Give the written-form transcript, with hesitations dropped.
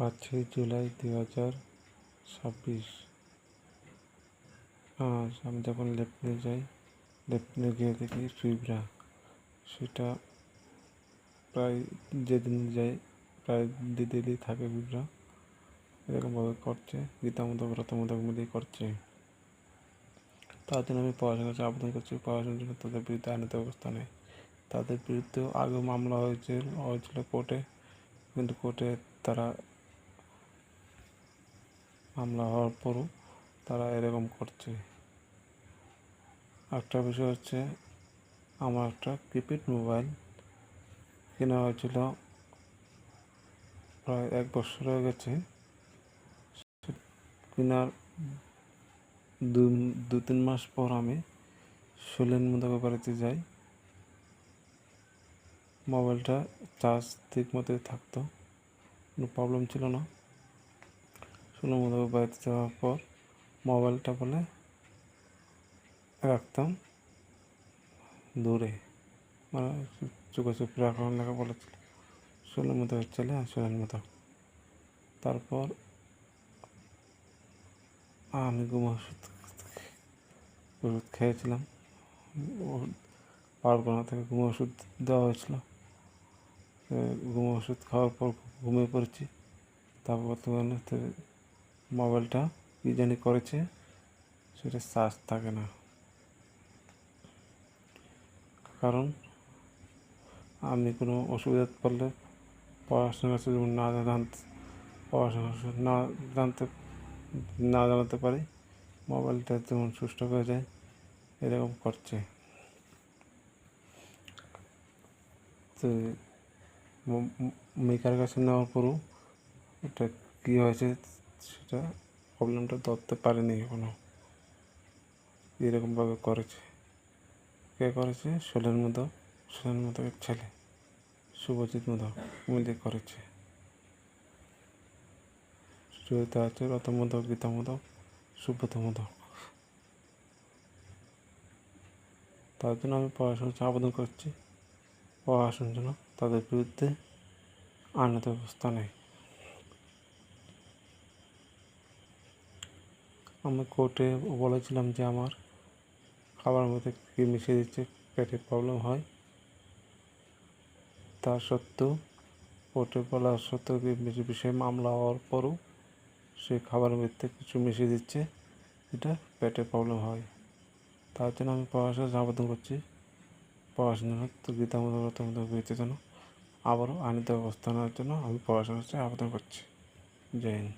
5ই জুলাই 2026। আজ আমি যখন লেফটিনে যাই, লেফটিনে গিয়ে দেখি সুইবরা। সেটা প্রায় যেদিন যাই প্রায় দিদি থাকে বিবরা। এরকমভাবে করছে, গীতামূলক ব্রতমূলক মিলিয়ে করছে। তার জন্য আমি পড়াশোনার কাছে আবেদন করছি, পড়াশোনার জন্য তাদের বিরুদ্ধে আইনত ব্যবস্থা নেই। তাদের বিরুদ্ধেও আগে মামলা হয়েছিল কোর্টে, কিন্তু কোর্টে তারা মামলা হওয়ার পরও তারা এরকম করছে। একটা বিষয় হচ্ছে, আমার একটা কিপ্যাড মোবাইল কেনা হয়েছিল, প্রায় 1 বছর হয়ে গেছে। কেনার 2-3 মাস পর আমি শৈলেন মুদাকে বাড়িতে যাই। মোবাইলটা চার্জ ঠিক মতোই থাকতো, কোনো প্রবলেম ছিল না। শৈলেন মুদাকে বাড়িতে যাওয়ার পর মোবাইলটা বলে রাখতাম দূরে, মানে চোখে চোখে রাখার লেখা বলেছিল। শৈলেন মুদাকের ছেলে আর শৈলেন মুদাক। তারপর আমি ওষুধ খেয়েছিলাম, পারগনা থেকে ওষুধ দেওয়া হয়েছিল। ওষুধ খাওয়ার পর ঘুমিয়ে পড়েছি। তারপর বর্তমানে মোবাইলটা কী জানি করেছে, সেটা চার্জ থাকে না। কারণ আমি কোনো অসুবিধা পড়লে পড়াশোনার কাছে যেমন না জানাতে পারি, মোবাইলটা যেমন সুস্থ হয়ে যায়, এরকম করছে। তো মেকার কাছে নেওয়ার পরও এটা কী হয়েছে সেটা প্রবলেমটা ধরতে পারেনি এখনো। এরকমভাবে করেছে। কে করেছে? শৈলেন মুদাকের ছেলে শুভজিৎ মুদাক মিলে করেছে। চরিত্র আছে রত মুদাক, গীতা মুদাক, সুব্রত মুদাক। তার জন্য আমি পড়াশোনার আবেদন করছি, পড়াশোনার জন্য তাদের বিরুদ্ধে আইনত ব্যবস্থা নেই। আমি কোর্টে বলেছিলাম যে আমার খাবার মধ্যে কী মিশিয়ে দিচ্ছে, পেটে প্রবলেম হয়। তা সত্ত্বেও কোর্টে বলা সত্ত্বেও বিষয়ে মামলা হওয়ার পরও সেই খাবারের মধ্যে কিছু মিশিয়ে দিচ্ছে, এটা পেটে প্রবলেম হয়। তার জন্য আমি পড়াশোনার আবেদন করছি, পড়াশোনার গীতামূলক বিরুদ্ধে যেন আবারও আইনত ব্যবস্থা নেওয়ার জন্য আমি পড়াশোনার আবেদন করছি। জয় হিন্দ।